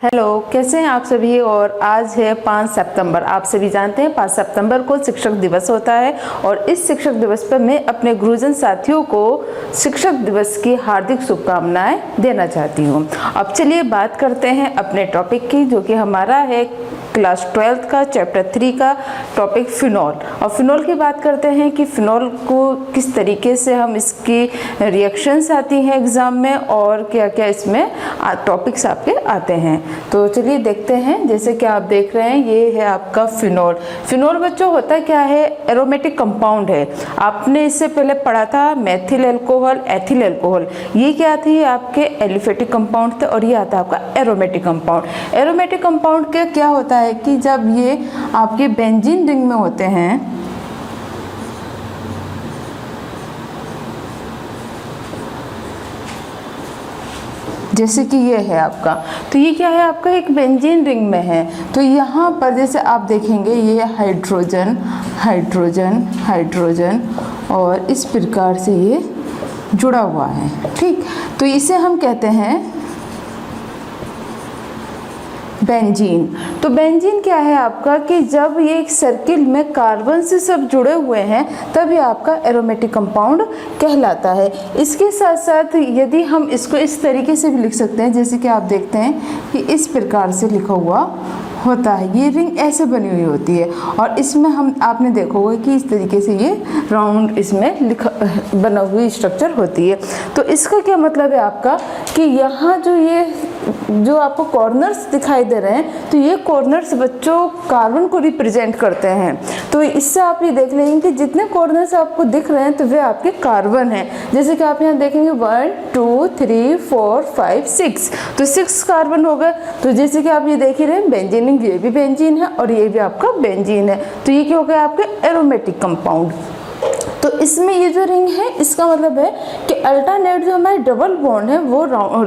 Hello, कैसे हैं आप सभी। और आज है 5 सितंबर। आप सभी जानते हैं 5 सितंबर को शिक्षक दिवस होता है और इस शिक्षक दिवस पर मैं अपने गुरुजन साथियों को शिक्षक दिवस की हार्दिक शुभकामनाएं देना चाहती हूं। अब चलिए बात करते हैं अपने टॉपिक की, जो कि हमारा है क्लास 12 का चैप्टर 3 का टॉपिक फिनॉल। और फिनॉल की बात करते हैं कि फिनॉल को किस तरीके से हम इसकी रिएक्शंस आती हैं एग्ज़ाम में और क्या क्या इसमें टॉपिक्स आपके आते हैं। तो चलिए देखते हैं। जैसे कि आप देख रहे हैं, ये है आपका फिनॉल। फिनॉल बच्चों होता क्या है? एरोमेटिक कंपाउंड है। आपने इससे पहले पढ़ा था मेथिल अल्कोहल, एथिल अल्कोहल। ये क्या थी? आपके एलिफेटिक कंपाउंड थे और ये आता है आपका एरोमेटिक कंपाउंड। एरोमेटिक कंपाउंड का क्या होता है कि जब ये आपके बेंजीन रिंग में होते हैं, जैसे कि ये है आपका, तो ये क्या है? आपका एक बेंजीन रिंग में है। तो यहाँ पर जैसे आप देखेंगे, ये हाइड्रोजन हाइड्रोजन हाइड्रोजन और इस प्रकार से ये जुड़ा हुआ है। ठीक, तो इसे हम कहते हैं बेंजीन। तो बेंजीन क्या है आपका कि जब ये एक सर्किल में कार्बन से सब जुड़े हुए हैं तब ये आपका एरोमेटिक कंपाउंड कहलाता है। इसके साथ साथ यदि हम इसको इस तरीके से भी लिख सकते हैं, जैसे कि आप देखते हैं कि इस प्रकार से लिखा हुआ होता है। ये रिंग ऐसे बनी हुई होती है और इसमें आपने देखा होगा कि इस तरीके से ये राउंड इसमें बना हुई स्ट्रक्चर होती है। तो इसका क्या मतलब है आपका कि यहाँ जो आपको कॉर्नर्स दिखाई दे रहे हैं, तो ये कॉर्नर्स बच्चों कार्बन को रिप्रेजेंट करते हैं। तो इससे आप ये देख लेंगे कि जितने कॉर्नर्स आपको दिख रहे हैं तो वे आपके कार्बन हैं। जैसे कि आप यहाँ देखेंगे 1 2 3 4 5 6, तो 6 कार्बन हो गए। तो जैसे कि आप ये देख ही रहे हैं बेंजीन, ये भी बेंजीन है और ये भी आपका बेंजीन है। तो ये क्या हो गया? आपके एरोमेटिक कंपाउंड। तो इसमें ये जो रिंग है, इसका मतलब है कि अल्टरनेट जो हमारे डबल बॉन्ड है वो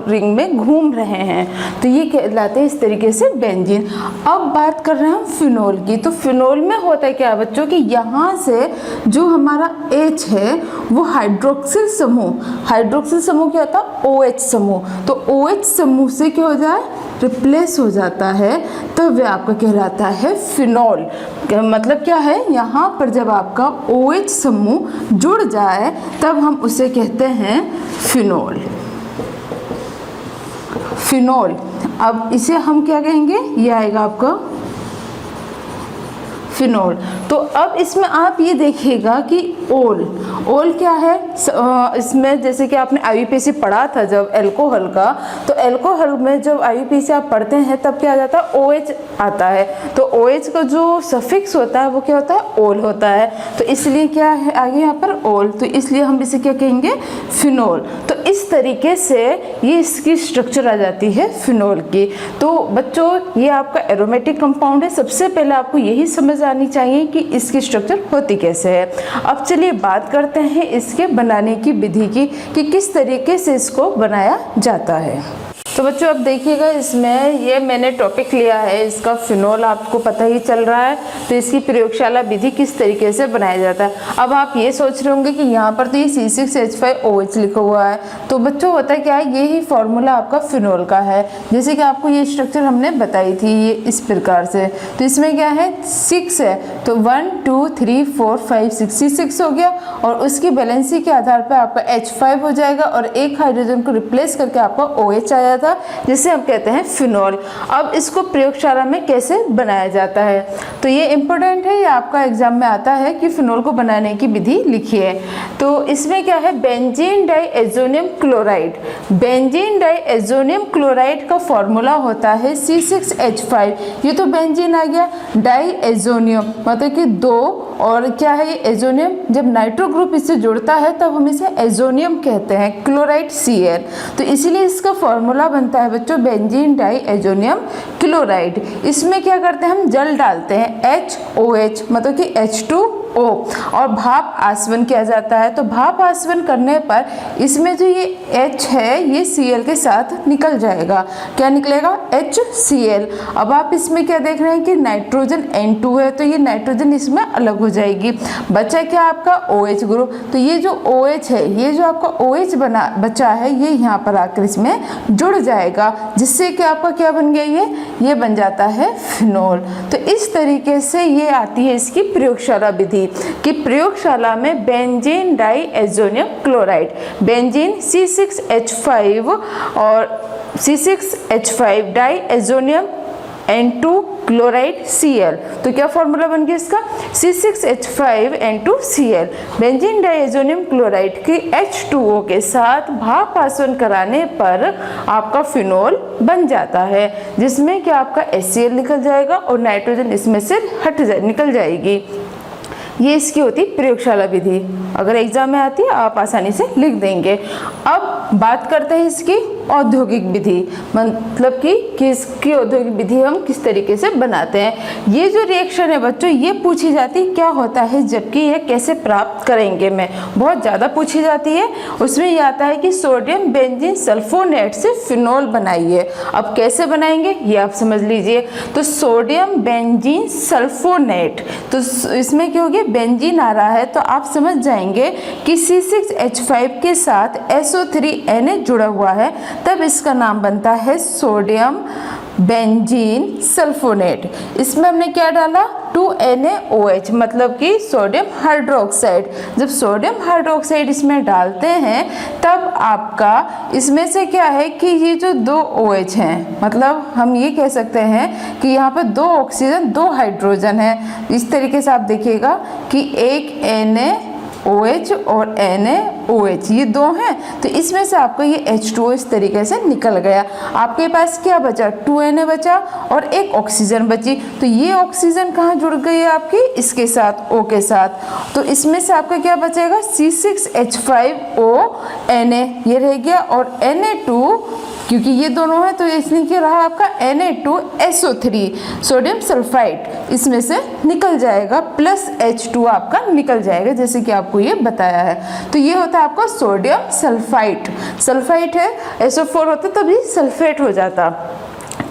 रिंग में घूम रहे हैं। तो ये कहलाते हैं इस तरीके से बेंजीन। अब बात कर रहे हैं हम फिनॉल की। तो फिनॉल में होता है क्या बच्चों कि यहाँ से जो हमारा H है वो हाइड्रोक्सिल समूह क्या होता है? OH समूह। तो OH समूह से क्या हो जाए? रिप्लेस हो जाता है, तो वह आपका कहलाता है फिनॉल। मतलब क्या है? यहाँ पर जब आपका OH समूह जुड़ जाए तब हम उसे कहते हैं फिनॉल। फिनॉल। अब इसे हम क्या कहेंगे? ये आएगा आपका फिनॉल। तो अब इसमें आप ये देखिएगा कि ओल क्या है? इसमें जैसे कि आपने IUPAC पढ़ा था जब अल्कोहल का, तो अल्कोहल में जब IUPAC आप पढ़ते हैं तब क्या आ जाता है? OH आता है। तो OH का जो सफिक्स होता है वो क्या होता है? ओल होता है। तो इसलिए क्या है आगे यहाँ पर? ओल। तो इसलिए हम इसे क्या कहेंगे? फिनॉल। तो इस तरीके से ये इसकी स्ट्रक्चर आ जाती है फिनॉल की। तो बच्चों, ये आपका एरोमेटिक कंपाउंड है। सबसे पहले आपको यही समझ आनी चाहिए कि इसकी स्ट्रक्चर होती कैसे है। अब चलिए बात करते हैं इसके बनाने की विधि की कि किस तरीके से इसको बनाया जाता है। तो बच्चों अब देखिएगा, इसमें ये मैंने टॉपिक लिया है इसका फिनॉल, आपको पता ही चल रहा है। तो इसकी प्रयोगशाला विधि किस तरीके से बनाया जाता है। अब आप ये सोच रहे होंगे कि यहाँ पर तो ये C6H5OH लिखा हुआ है। तो बच्चों होता क्या है? ये ही फॉर्मूला आपका फिनॉल का है। जैसे कि आपको ये स्ट्रक्चर हमने बताई थी ये इस प्रकार से। तो इसमें क्या है? 6 है, तो 1 2 3 4 5 6 C6 हो गया और उसकी बैलेंसी के आधार पर आपका H5 हो जाएगा और एक हाइड्रोजन को रिप्लेस करके आपका OH आया था, जिसे हम कहते हैं फिनॉल। अब इसको प्रयोगशाला में कैसे बनाया जाता है, तो ये इंपॉर्टेंट है, ये आपका एग्जाम में आता है कि फिनॉल को बनाने की विधि लिखिए। तो इसमें क्या है? Benzene diazonium chloride. Benzene diazonium chloride का फॉर्मूला होता है C6H5। ये तो बेंजीन आ गया। डाइएज़ोनियम मतलब कि 2, और क्या है ये? एज़ोनियम। जब नाइट्रो ग्रुप इससे जुड़ता है तब हम इसे एज़ोनियम कहते हैं, क्लोराइड Cl। तो इसीलिए इसका फॉर्मूला बनता है बच्चों बेंजीन डाइएज़ोनियम क्लोराइड। इसमें क्या करते हैं? हम जल डालते हैं HOH मतलब कि H2 O और भाप आसवन किया जाता है। तो भाप आसवन करने पर इसमें जो ये H है ये Cl के साथ निकल जाएगा। क्या निकलेगा? HCl। अब आप इसमें क्या देख रहे हैं कि नाइट्रोजन N2 है, तो ये नाइट्रोजन इसमें अलग हो जाएगी। बचा क्या आपका OH ग्रुप। तो ये जो OH है, ये जो आपका OH बचा है, ये यहाँ पर आकर इसमें जुड़ जाएगा, जिससे कि आपका क्या बन गया, ये बन जाता है फिनोल। तो इस तरीके से ये आती है इसकी प्रयोगशाला विधि कि प्रयोगशाला में benzene diazonium chloride, benzene C6H5 और C6H5 डाइएज़ोनियम N2 क्लोराइड Cl। तो क्या फॉर्मूला बन गया इसका? C6H5 N2 Cl। Benzene diazonium chloride की H2O के साथ भाप आसवन कराने पर आपका फिनोल बन जाता है, जिसमें कि आपका HCl निकल जाएगा और नाइट्रोजन इसमें से निकल जाएगी। ये इसकी होती प्रयोगशाला विधि। अगर एग्जाम में आती है आप आसानी से लिख देंगे। अब बात करते हैं इसकी औद्योगिक विधि, मतलब कि इसकी औद्योगिक विधि हम किस तरीके से बनाते हैं। ये जो रिएक्शन है बच्चों, ये पूछी जाती क्या होता है, जबकि ये कैसे प्राप्त करेंगे में बहुत ज़्यादा पूछी जाती है। उसमें ये आता है कि सोडियम बेंजीन सल्फोनेट से फिनोल बनाइए। अब कैसे बनाएंगे ये आप समझ लीजिए। तो सोडियम बेंजीन सल्फोनेट, तो इसमें क्या हो गया, बेंजीन आ रहा है, तो आप समझ जाएंगे कि C6H5 के साथ SO3Na जुड़ा हुआ है, तब इसका नाम बनता है सोडियम बेंजीन सल्फोनेट। इसमें हमने क्या डाला, 2NaOH, मतलब कि सोडियम हाइड्रोक्साइड। जब सोडियम हाइड्रोक्साइड इसमें डालते हैं तब आपका इसमें से क्या है कि ये जो 2 OH हैं, मतलब हम ये कह सकते हैं कि यहाँ पर 2 ऑक्सीजन 2 हाइड्रोजन है। इस तरीके से आप देखिएगा कि एक NaOH और NaOH ये 2 हैं, तो इसमें से आपको ये H2O इस तरीके से निकल गया। आपके पास क्या बचा, 2Na बचा और एक ऑक्सीजन बची। तो ये ऑक्सीजन कहाँ जुड़ गई है आपकी, इसके साथ, O के साथ। तो इसमें से आपका क्या बचेगा, C6H5ONa ये रह गया, और Na2, क्योंकि ये दोनों है तो इसमें क्या रहा आपका Na2SO3 सोडियम सल्फाइड इसमें से निकल जाएगा, प्लस H2 आपका निकल जाएगा, जैसे कि आपको ये बताया है। तो ये होता है आपका सोडियम सल्फाइड। सल्फाइड है, SO4 होता तभी सल्फेट हो जाता,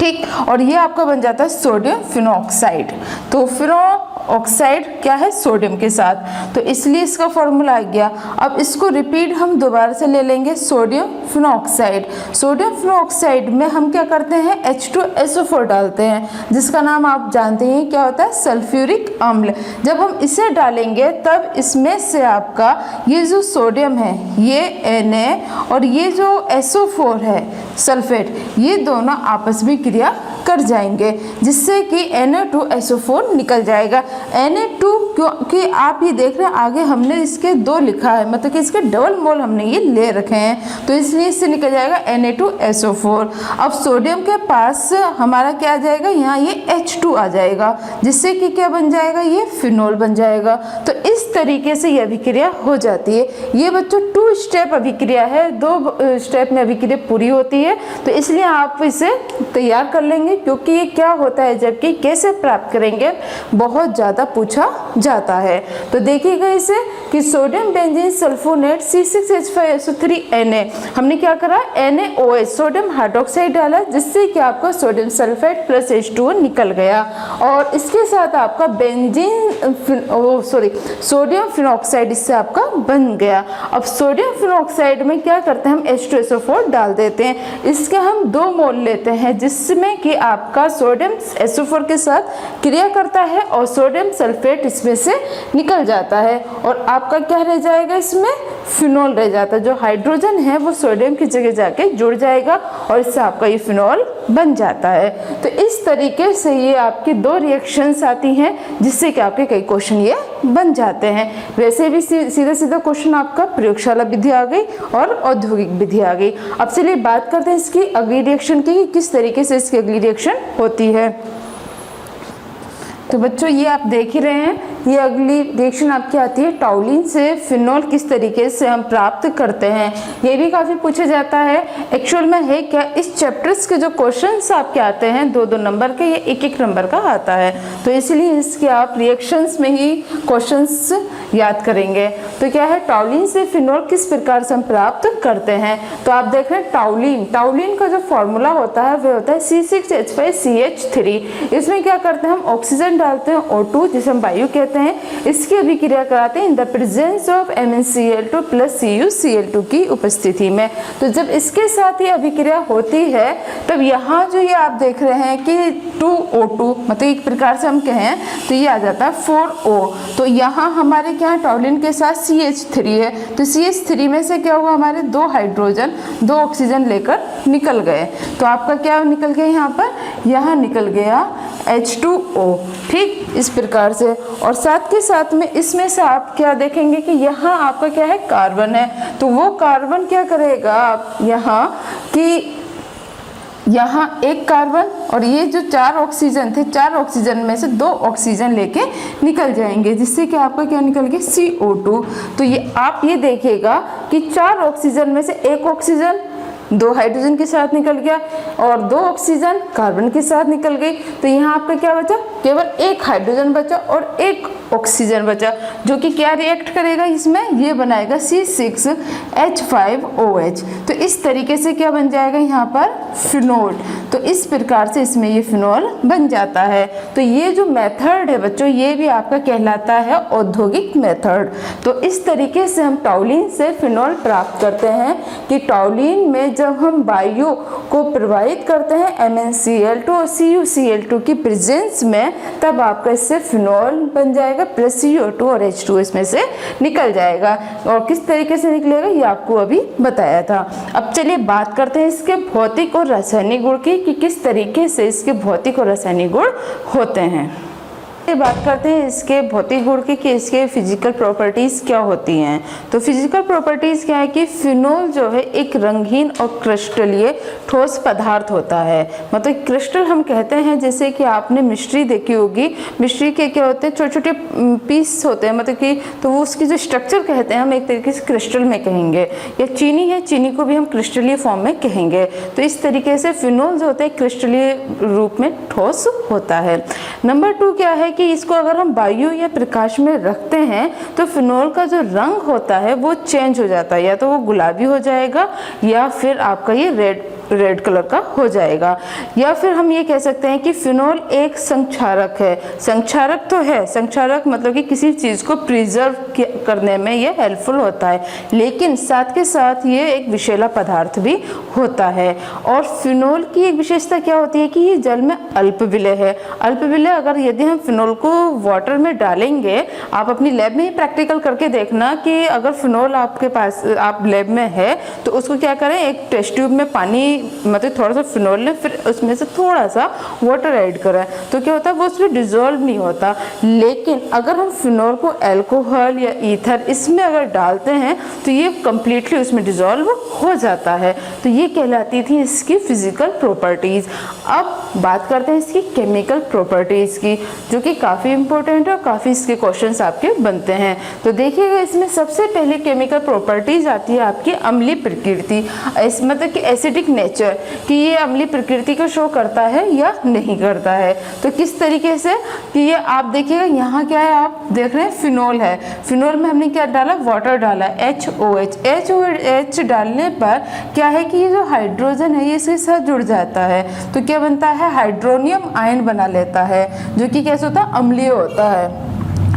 ठीक। और ये आपका बन जाता है सोडियम फिनोक्साइड। तो फिनोक्साइड क्या है, सोडियम के साथ, तो इसलिए इसका फॉर्मूला आ गया। अब इसको रिपीट हम दोबारा से ले लेंगे, सोडियम फिनोक्साइड। सोडियम फिनोक्साइड में हम क्या करते हैं, H2SO4 डालते हैं, जिसका नाम आप जानते हैं क्या होता है, सल्फ्यूरिक अम्ल। जब हम इसे डालेंगे तब इसमें से आपका ये जो सोडियम है, ये Na और ये जो SO4 है सल्फेट, ये दोनों आपस में क्रिया कर जाएंगे, जिससे कि Na2SO4 निकल जाएगा। Na2 क्योंकि आप ये देख रहे हैं आगे हमने इसके 2 लिखा है, मतलब कि इसके डबल मोल हमने ये ले रखे हैं, तो इसलिए इससे निकल जाएगा Na2SO4। अब सोडियम के पास हमारा क्या आ जाएगा, यहाँ ये H2 आ जाएगा, जिससे कि क्या बन जाएगा, ये फिनोल बन जाएगा। तो इस तरीके से ये अभिक्रिया हो जाती है। ये बच्चों 2 स्टेप अभिक्रिया है, 2 स्टेप में अभिक्रिया पूरी होती है, तो इसलिए आप इसे तैयार कर लेंगे, क्योंकि ये क्या होता है, जबकि कैसे प्राप्त करेंगे बहुत ज़्यादा पूछा जाता है। तो देखिएगा इसे कि सोडियम बेंजीन सल्फोनेट C6H5SO3Na, हमने क्या करा, NaOH सोडियम हाइड्रोक्साइड डाला, जिससे कि आपका सोडियम सल्फेट प्लस H2O निकल गया, और इसके साथ आपका सोडियम फिनोक्साइड इससे आपका बन गया। अब सोडियम फिनोक्साइड में क्या करते हैं, हम H2SO4 डाल देते हैं, इसके हम 2 मोल लेते हैं, जिसमें कि आपका सोडियम SO4 के साथ क्रिया करता है और सोडियम सल्फेट इसमें से निकल जाता है, और आपका क्या रह जाएगा, इसमें फिनोल रह जाता है। जो हाइड्रोजन है वो सोडियम की जगह जाके जुड़ जाएगा और इससे आपका ये फिनोल बन जाता है। तो इस तरीके से ये आपकी 2 रिएक्शंस आती हैं, जिससे कि आपके कई क्वेश्चन ये बन जाते हैं। वैसे भी सीधा सीधा क्वेश्चन आपका प्रयोगशाला विधि आ गई और औद्योगिक विधि आ गई। अब चलिए बात करते हैं इसकी अगली रिएक्शन की, किस तरीके से इसकी अगली रिएक्शन होती है। तो बच्चों ये आप देख ही रहे हैं, ये अगली रिएक्शन आपकी आती है टॉलिन से फिनोल किस तरीके से हम प्राप्त करते हैं। ये भी काफ़ी पूछा जाता है। एक्चुअल में है क्या, इस चैप्टर्स के जो क्वेश्चंस आपके आते हैं 2-2 नंबर के, ये 1-1 नंबर का आता है, तो इसलिए इसके आप रिएक्शंस में ही क्वेश्चंस याद करेंगे। तो क्या है, टॉलिन से फिनोल किस प्रकार से हम प्राप्त करते हैं। तो आप देख रहे हैं टाउलिन का जो फॉर्मूला होता है वह होता है C6H5CH3। इसमें क्या करते हैं, हम ऑक्सीजन डालते हैं O2 जिसे हम वायु कहते हैं, इसकी अभिक्रिया कराते हैं in the presence of MnCl2 plus CuCl2 की उपस्थिति में। तो जब इसके साथ ये अभिक्रिया होती है तब यहाँ जो ये आप देख रहे हैं कि 2O2 मतलब एक प्रकार से हम कहें तो ये आ जाता है 4O। तो यहाँ हमारे क्या है, टॉलिन के साथ CH3 है, तो CH3 में से क्या हुआ, हमारे 2 हाइड्रोजन 2 ऑक्सीजन लेकर निकल गए। तो आपका क्या निकल गया यहाँ पर, यहाँ निकल गया H2O। ठीक, इस प्रकार से। और साथ के साथ में इसमें से आप क्या देखेंगे कि यहाँ आपका क्या है, कार्बन है। तो वो कार्बन क्या करेगा आप यहाँ कि यहाँ एक कार्बन और ये जो 4 ऑक्सीजन थे, 4 ऑक्सीजन में से 2 ऑक्सीजन लेके निकल जाएंगे, जिससे कि आपका क्या निकल गया, CO2। तो ये आप ये देखिएगा कि 4 ऑक्सीजन में से 1 ऑक्सीजन 2 हाइड्रोजन के साथ निकल गया और 2 ऑक्सीजन कार्बन के साथ निकल गई। तो यहाँ आपका क्या बचा, केवल 1 हाइड्रोजन बचा और 1 ऑक्सीजन बचा, जो कि क्या रिएक्ट करेगा इसमें, ये बनाएगा C6H5OH। तो इस तरीके से क्या बन जाएगा यहाँ पर, फिनोल। तो इस प्रकार से इसमें ये फिनोल बन जाता है। तो ये जो मेथड है बच्चों, ये भी आपका कहलाता है औद्योगिक मेथड। तो इस तरीके से हम टॉलिन से फिनोल प्राप्त करते हैं कि टॉलिन में जब हम वायु को प्रवाहित करते हैं MnCl2 और CuCl2 की प्रेजेंस में, तब आपका इससे फिनोल बन जाएगा प्लस CO2 और H2 इसमें से निकल जाएगा। और किस तरीके से निकलेगा ये आपको अभी बताया था। अब चलिए बात करते हैं इसके भौतिक और रासायनिक गुण की, कि किस तरीके से इसके भौतिक और रासायनिक गुण होते हैं। बात करते हैं इसके भौतिक गुण की कि इसके फिजिकल प्रॉपर्टीज क्या होती हैं। तो फिजिकल प्रॉपर्टीज क्या है कि फिनोल जो है एक रंगहीन और क्रिस्टलीय ठोस पदार्थ होता है। मतलब क्रिस्टल हम कहते हैं, जैसे कि आपने मिश्री देखी होगी, मिश्री के क्या होते हैं, छोटे छोटे पीस होते हैं, मतलब कि तो वो उसकी जो स्ट्रक्चर कहते हैं हम एक तरीके से क्रिस्टल में कहेंगे। या चीनी है, चीनी को भी हम क्रिस्टलीय फॉर्म में कहेंगे। तो इस तरीके से फिनोल जो होता है क्रिस्टलीय रूप में ठोस होता है। नंबर 2 क्या है कि इसको अगर हम वायु या प्रकाश में रखते हैं तो फिनोल का जो रंग होता है वो चेंज हो जाता है, या तो वो गुलाबी हो जाएगा या फिर आपका ये रेड कलर का हो जाएगा। या फिर हम ये कह सकते हैं कि फिनोल एक संक्षारक है। संक्षारक तो है, संक्षारक मतलब कि किसी चीज़ को प्रिजर्व करने में ये हेल्पफुल होता है, लेकिन साथ के साथ ये एक विषैला पदार्थ भी होता है। और फिनोल की एक विशेषता क्या होती है कि ये जल में अल्पविलेय है। अल्पविलेय, अगर यदि हम फिनोल को वाटर में डालेंगे, आप अपनी लैब में ही प्रैक्टिकल करके देखना कि अगर फिनोल आपके पास आप लैब में है तो उसको क्या करें, एक टेस्ट ट्यूब में पानी मतलब थोड़ा सा फिनोल लें, फिर उसमें से थोड़ा सा वाटर ऐड करें, तो क्या होता है वो उसमें डिजोल्व नहीं होता। लेकिन अगर हम फिनोल को अल्कोहल या ईथर इसमें अगर डालते हैं तो ये कम्प्लीटली उसमें डिजोल्व हो जाता है। तो ये कहलाती थी इसकी फिजिकल प्रॉपर्टीज़। अब बात करते हैं इसकी केमिकल प्रॉपर्टीज़ की, जो कि काफ़ी इंपॉर्टेंट है और काफ़ी इसके क्वेश्चंस आपके बनते हैं। तो देखिएगा इसमें सबसे पहले केमिकल प्रॉपर्टीज़ आती है आपकी अम्लीय प्रकृति, मतलब कि एसिडिक नेचर, कि ये अम्लीय प्रकृति को शो करता है या नहीं करता है। तो किस तरीके से कि ये आप देखिएगा यहाँ क्या है, आप देख रहे हैं फिनोल है, फिनोल में हमने क्या डाला, वाटर डाला, HOH डालने पर क्या है कि ये जो हाइड्रोजन है ये इसके साथ जुड़ जाता है, तो क्या बनता है, हाइड्रोनियम आयन बना लेता है, जो कि कैसे होता है, अम्लीय होता है।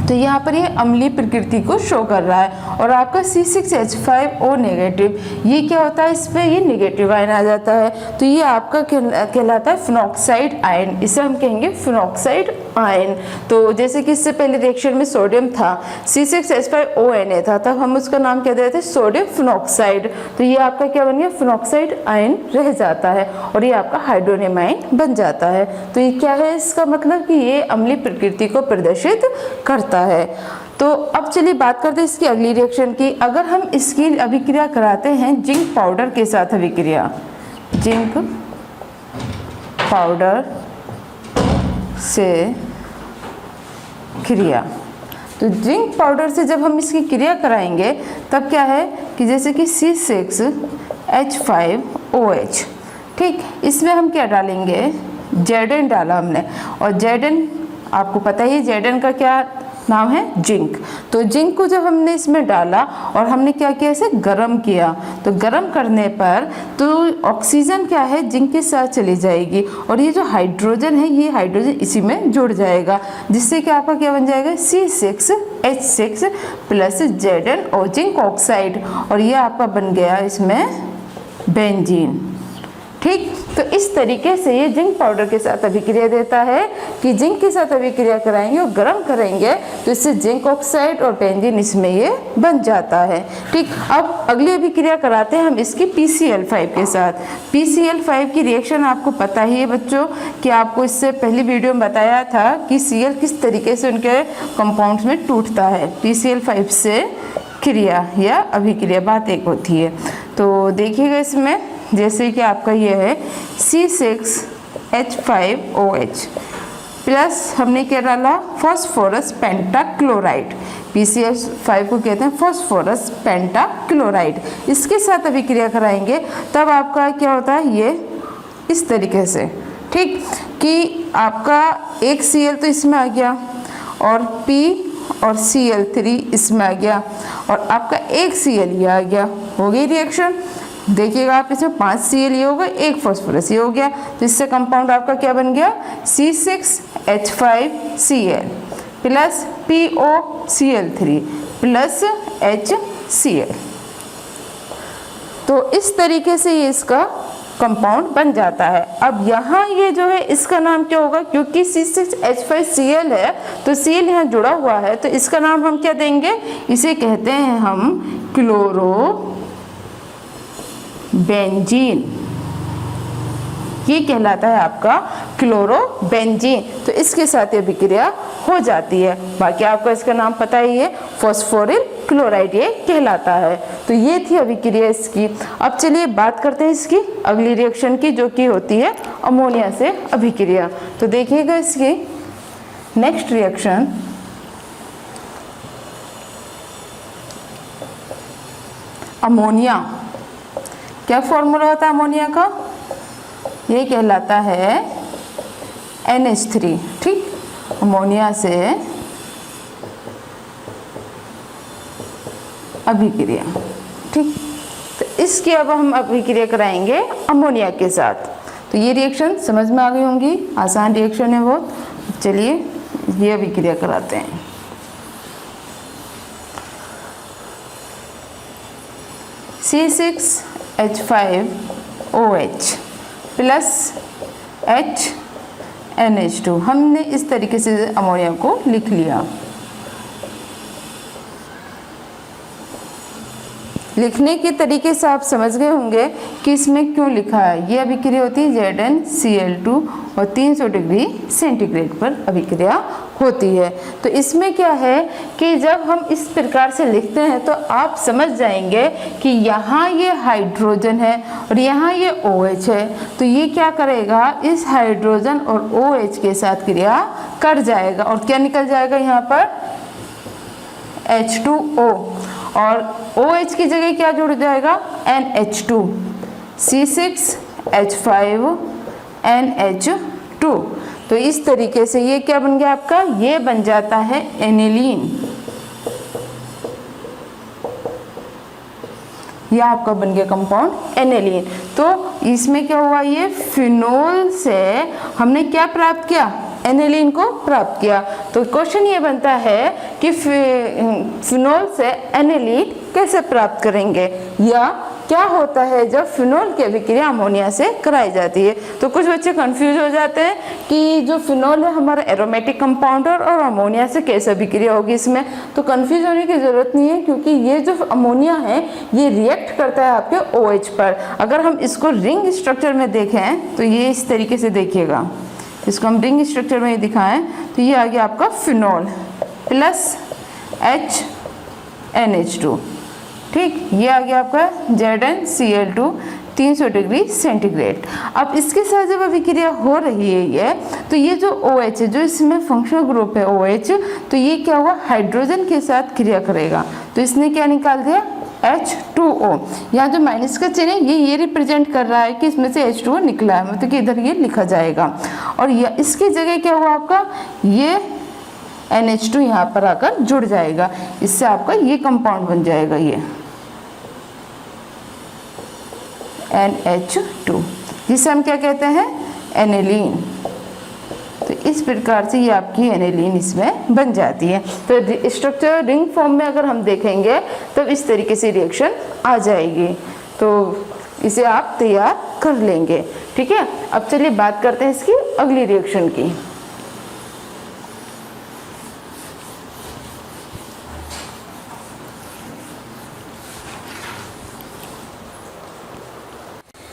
तो यहाँ पर ये अम्लीय प्रकृति को शो कर रहा है। और आपका C6H5O नेगेटिव, ये क्या होता है, इस पर ये नेगेटिव आयन आ जाता है, तो ये आपका कहलाता है फिनॉक्साइड आयन, इसे हम कहेंगे फिनॉक्साइड आयन। तो जैसे कि इससे पहले रिएक्शन में सोडियम था, C6H5ONa था, तब हम उसका नाम क्या देते थे, सोडियम फिनॉक्साइड। तो ये आपका क्या बन गया, फिनॉक्साइड आयन रह जाता है और ये आपका हाइड्रोनियम आयन बन जाता है। तो ये क्या है, इसका मतलब कि ये अम्लीय प्रकृति को प्रदर्शित करता है। तो अब चलिए बात करते हैं इसकी अगली रिएक्शन की। अगर हम इसकी अभिक्रिया कराते हैं जिंक पाउडर के साथ, अभिक्रिया जिंक पाउडर से क्रिया। तो जिंक पाउडर से जब हम इसकी क्रिया कराएंगे तब क्या है कि जैसे कि C6H5OH, ठीक, इसमें हम क्या डालेंगे, Zn डाला हमने, और Zn आपको पता ही Zn का क्या नाम है, जिंक। तो जिंक को जब हमने इसमें डाला और हमने क्या किया, इसे गर्म किया, तो गर्म करने पर तो ऑक्सीजन क्या है जिंक के साथ चली जाएगी और ये जो हाइड्रोजन है ये हाइड्रोजन इसी में जुड़ जाएगा, जिससे कि आपका क्या बन जाएगा, C6H6 प्लस Zn और जिंक ऑक्साइड, और ये आपका बन गया इसमें बेंजीन। ठीक, तो इस तरीके से ये जिंक पाउडर के साथ अभिक्रिया देता है कि जिंक के साथ अभिक्रिया कराएंगे और गर्म करेंगे तो इससे जिंक ऑक्साइड और बेंजीन इसमें ये बन जाता है। ठीक, अब अगली अभिक्रिया कराते हैं हम इसकी PCl5 के साथ। PCl5 की रिएक्शन आपको पता ही है बच्चों कि आपको इससे पहली वीडियो में बताया था कि Cl किस तरीके से उनके कंपाउंड्स में टूटता है। PCl5 से क्रिया या अभिक्रिया बात एक होती है। तो देखिएगा इसमें जैसे कि आपका ये है C6H5OH प्लस हमने क्या डाला, फॉस्फोरस पेंटाक्लोराइड। PCl5 को कहते हैं फॉस्फोरस पेंटाक्लोराइड। इसके साथ अभिक्रिया कराएंगे तब आपका क्या होता है, ये इस तरीके से, ठीक, कि आपका एक Cl तो इसमें आ गया और P और Cl3 इसमें आ गया और आपका एक Cl ये आ गया, हो गई रिएक्शन। देखिएगा आप इसमें 5 Cl ये हो गए, एक फॉस्फोरस ये हो गया, तो इससे कंपाउंड आपका क्या बन गया, C6H5Cl plus POCl3 plus HCl। तो इस तरीके से ये इसका कंपाउंड बन जाता है। अब यहाँ ये जो है इसका नाम क्या होगा, क्योंकि C6H5Cl है तो Cl यहाँ जुड़ा हुआ है, तो इसका नाम हम क्या देंगे, इसे कहते हैं हम क्लोरो बेंजीन। ये कहलाता है आपका क्लोरोबेंजीन। तो इसके साथ ये अभिक्रिया हो जाती है। बाकी आपको इसका नाम पता ही है, फॉस्फोरिल क्लोराइड ये कहलाता है। तो ये थी अभिक्रिया इसकी। अब चलिए बात करते हैं इसकी अगली रिएक्शन की, जो कि होती है अमोनिया से अभिक्रिया। तो देखिएगा इसकी नेक्स्ट रिएक्शन, अमोनिया। क्या फॉर्मूला होता है अमोनिया का, ये कहलाता है NH3। ठीक, अमोनिया से अभिक्रिया। ठीक, तो इसकी अब हम अभिक्रिया कराएंगे अमोनिया के साथ। तो ये रिएक्शन समझ में आ गई होंगी, आसान रिएक्शन है बहुत। चलिए ये अभिक्रिया कराते हैं। C6H5OH प्लस HNH2, हमने इस तरीके से अमोनिया को लिख लिया। लिखने के तरीके से आप समझ गए होंगे कि इसमें क्यों लिखा है। ये अभिक्रिया होती है ZnCl2 और 300 डिग्री सेंटीग्रेड पर अभिक्रिया होती है। तो इसमें क्या है कि जब हम इस प्रकार से लिखते हैं तो आप समझ जाएंगे कि यहाँ ये हाइड्रोजन है और यहाँ ये OH है। तो ये क्या करेगा, इस हाइड्रोजन और OH के साथ क्रिया कर जाएगा और क्या निकल जाएगा यहाँ पर, H2O, और OH की जगह क्या जुड़ जाएगा, NH2, C6H5NH2। तो इस तरीके से ये क्या बन गया आपका, ये बन जाता है एनिलीन। यह आपका बन गया कंपाउंड एनिलीन। तो इसमें क्या हुआ, ये फिनोल से हमने क्या प्राप्त किया, एनिलीन को प्राप्त किया। तो क्वेश्चन ये बनता है कि फिनोल से एनिलीन कैसे प्राप्त करेंगे, या क्या होता है जब फिनोल की अभिक्रिया अमोनिया से कराई जाती है। तो कुछ बच्चे कंफ्यूज हो जाते हैं कि जो फिनोल है हमारा एरोमेटिक कंपाउंड है और अमोनिया से कैसे अभिक्रिया होगी इसमें। तो कंफ्यूज होने की ज़रूरत नहीं है, क्योंकि ये जो अमोनिया है ये रिएक्ट करता है आपके OH पर। अगर हम इसको रिंग स्ट्रक्चर में देखें तो ये इस तरीके से देखिएगा, इसको हम रिंग स्ट्रक्चर में दिखाएं तो ये आ गया आपका फिनोल प्लस HNH2। ठीक, ये आ गया आपका ZnCl2 300 डिग्री सेंटीग्रेड। अब इसके साथ जब अभिक्रिया हो रही है ये, तो ये जो OH है, जो इसमें फंक्शनल ग्रुप है OH, तो ये क्या हुआ, हाइड्रोजन के साथ क्रिया करेगा। तो इसने क्या निकाल दिया, H2O। यहाँ जो माइनस का चिन्ह है ये रिप्रेजेंट कर रहा है कि इसमें से H2O निकला है, मतलब कि इधर ये लिखा जाएगा। और ये इसकी जगह क्या हुआ आपका, ये NH2 यहाँ पर आकर जुड़ जाएगा, इससे आपका ये कंपाउंड बन जाएगा, ये NH2, जिसे हम क्या कहते हैं, एनिलीन। तो इस प्रकार से ये आपकी एनिलीन इसमें बन जाती है। तो स्ट्रक्चर रिंग फॉर्म में अगर हम देखेंगे तब इस तरीके से रिएक्शन आ जाएगी। तो इसे आप तैयार कर लेंगे, ठीक है। अब चलिए बात करते हैं इसकी अगली रिएक्शन की।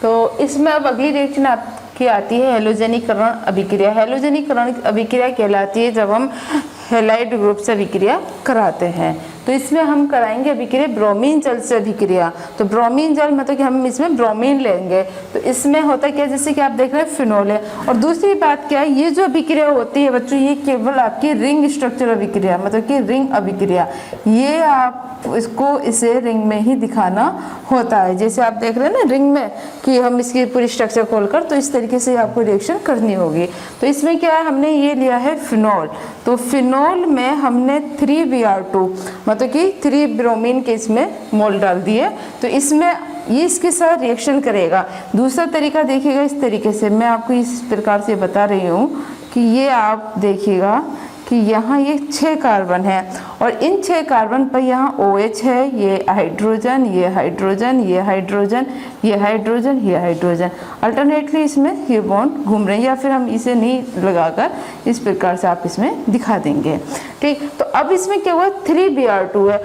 तो इसमें अब अगली रिएक्शन आपकी आती है हेलोजनीकरण अभिक्रिया। हेलोजनीकरण अभिक्रिया कहलाती है जब हम हैलाइड ग्रुप से अभिक्रिया कराते हैं। तो इसमें हम कराएंगे अभिक्रिया ब्रोमीन जल से अभिक्रिया। तो ब्रोमीन जल मतलब कि हम इसमें ब्रोमीन लेंगे। तो इसमें होता क्या, जैसे कि आप देख रहे हैं फिनोल है। और दूसरी बात क्या है, ये जो अभिक्रिया होती है बच्चों, ये केवल आपकी रिंग स्ट्रक्चर अभिक्रिया, मतलब कि रिंग अभिक्रिया, ये आप इसको इसे रिंग में ही दिखाना होता है। जैसे आप देख रहे हैं ना रिंग में कि हम इसकी पूरी स्ट्रक्चर खोलकर, तो इस तरीके से आपको रिएक्शन करनी होगी। तो इसमें क्या है, हमने ये लिया है फिनोल। तो फिनोल में हमने 3Br2 मतलब कि 3 ब्रोमीन के इसमें मोल डाल दिए। तो इसमें ये इसके साथ रिएक्शन करेगा। दूसरा तरीका देखिएगा इस तरीके से, मैं आपको इस प्रकार से बता रही हूँ कि ये आप देखिएगा कि यहाँ ये 6 कार्बन है और इन 6 कार्बन पर यहाँ OH है, ये हाइड्रोजन, ये हाइड्रोजन, ये हाइड्रोजन, ये हाइड्रोजन, ये हाइड्रोजन। अल्टरनेटली इसमें ये बॉन्ड घूम रहे हैं, या फिर हम इसे नहीं लगाकर इस प्रकार से आप इसमें दिखा देंगे, ठीक। तो अब इसमें क्या हुआ, 3Br2 है।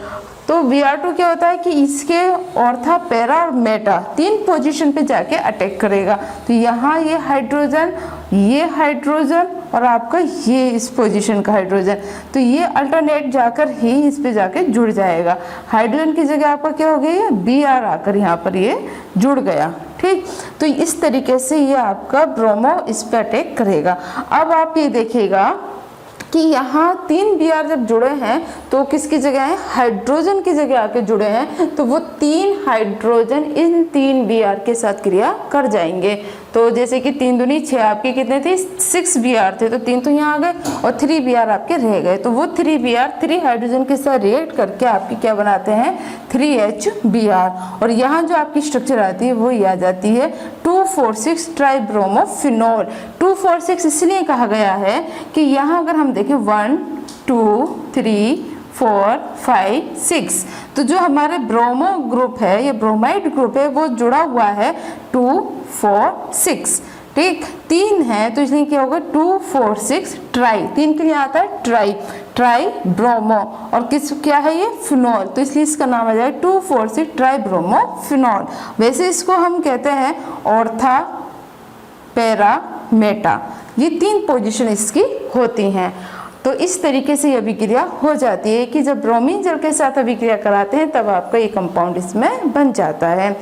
तो Br2 क्या होता है कि इसके ऑर्था, पैरा और मेटा 3 पोजीशन पे जाके अटैक करेगा। तो यहाँ ये हाइड्रोजन और आपका ये इस पोजीशन का हाइड्रोजन, तो ये अल्टरनेट जाकर ही इस पे जाके जुड़ जाएगा। हाइड्रोजन की जगह आपका क्या हो गया, Br आकर यहाँ पर ये जुड़ गया, ठीक। तो इस तरीके से ये आपका ब्रोमो इस पे अटैक करेगा। अब आप ये देखिएगा कि यहाँ 3 Br जब जुड़े हैं तो किसकी जगह है, हाइड्रोजन की जगह आके जुड़े हैं। तो वो 3 हाइड्रोजन इन 3 Br के साथ क्रिया कर जाएंगे। तो जैसे कि 3 दूनी 6, आपके कितने थे, 6 Br थे, तो 3 तो यहाँ आ गए और 3 Br आपके रह गए। तो वो 3 Br 3 हाइड्रोजन के साथ रिएक्ट करके आपकी क्या बनाते हैं, 3HBr। और यहाँ जो आपकी स्ट्रक्चर आती है वो ये आ जाती है 2,4,6 ट्राइब्रोमोफिनोल। 2,4,6 इसलिए कहा गया है कि यहाँ अगर हम देखें 1, 2, 3, 4, 5, 6, तो जो हमारे ब्रोमो ग्रुप है, ये ब्रोमाइड ग्रुप है, वो जुड़ा हुआ है 2, 4, 6, ठीक। 3 है तो इसलिए क्या होगा 2, 4, 6 ट्राई, 3 के लिए आता है ट्राई ब्रोमो। और किस क्या है ये, फिनोल, तो इसलिए इसका नाम आ जाएगा 2, 4, 6 ट्राई ब्रोमो फिनोल। वैसे इसको हम कहते हैं ऑर्था, पैरा, मेटा, ये 3 पोजीशन इसकी होती हैं। तो इस तरीके से ये अभिक्रिया हो जाती है कि जब ब्रोमीन जल के साथ अभिक्रिया कराते हैं तब आपका ये कंपाउंड इसमें बन जाता है।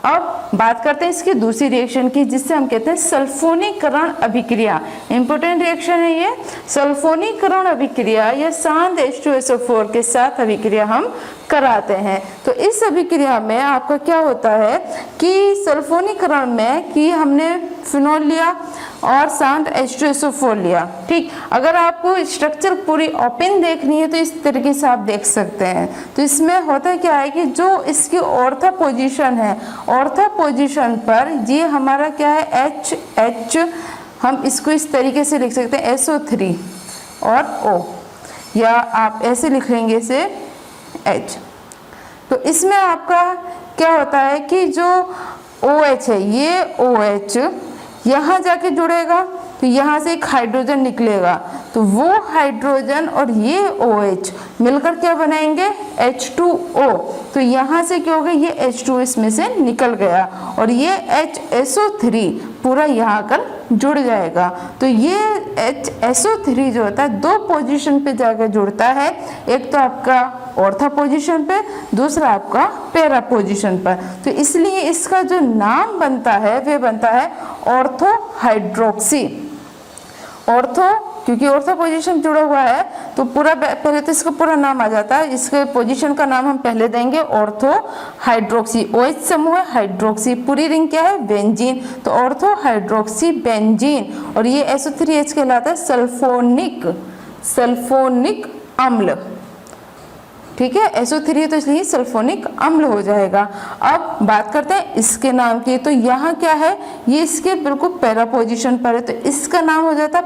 अब बात करते हैं इसकी दूसरी रिएक्शन की, जिससे हम कहते हैं सल्फोनीकरण अभिक्रिया। इंपॉर्टेंट रिएक्शन है ये सल्फोनीकरण अभिक्रिया, या शांत H2SO4 के साथ अभिक्रिया हम कराते हैं। तो इस अभिक्रिया में आपका क्या होता है कि सल्फोनीकरण में कि हमने फिनोल लिया और शांत H2SO4 लिया, ठीक। अगर आपको स्ट्रक्चर पूरी ओपन देखनी है तो इस तरीके से आप देख सकते हैं। तो इसमें होता क्या है कि जो इसकी ऑर्था पोजीशन है, ऑर्था पोजीशन पर ये हमारा क्या है H, हम इसको इस तरीके से लिख सकते हैं SO3 और O, या आप ऐसे लिख लेंगे इसे H। तो इसमें आपका क्या होता है कि जो OH है, ये OH यहाँ जाके जुड़ेगा तो यहाँ से एक हाइड्रोजन निकलेगा, तो वो हाइड्रोजन और ये OH मिलकर क्या बनाएंगे, H2O। तो यहाँ से क्या होगा, ये H2 इसमें से निकल गया और ये HSO3 पूरा यहाँ आकर जुड़ जाएगा। तो ये HSO3 जो होता है 2 पोजीशन पे जाकर जुड़ता है। एक तो आपका ऑर्था पोजीशन पे, दूसरा आपका पैरा पोजीशन पर। तो इसलिए इसका जो नाम बनता है वे बनता है ऑर्थो हाइड्रोक्सी। ऑर्थो, क्योंकि ऑर्थो पोजीशन जुड़ा हुआ है तो पूरा पहले तो इसका पूरा नाम आ जाता है, इसके पोजीशन का नाम हम पहले देंगे ऑर्थो हाइड्रोक्सी। OH समूह है, हाइड्रोक्सी पूरी रिंग क्या है, बेंजीन, तो ऑर्थो हाइड्रोक्सी बेंजीन। और ये SO3H कहलाता है सल्फोनिक अम्ल। ठीक है, SO3 तो इसलिए सल्फोनिक अम्ल हो जाएगा। अब बात करते हैं इसके नाम की। तो यहाँ क्या है, ये इसके बिल्कुल पैरा पोजीशन पर है, तो इसका नाम हो जाता है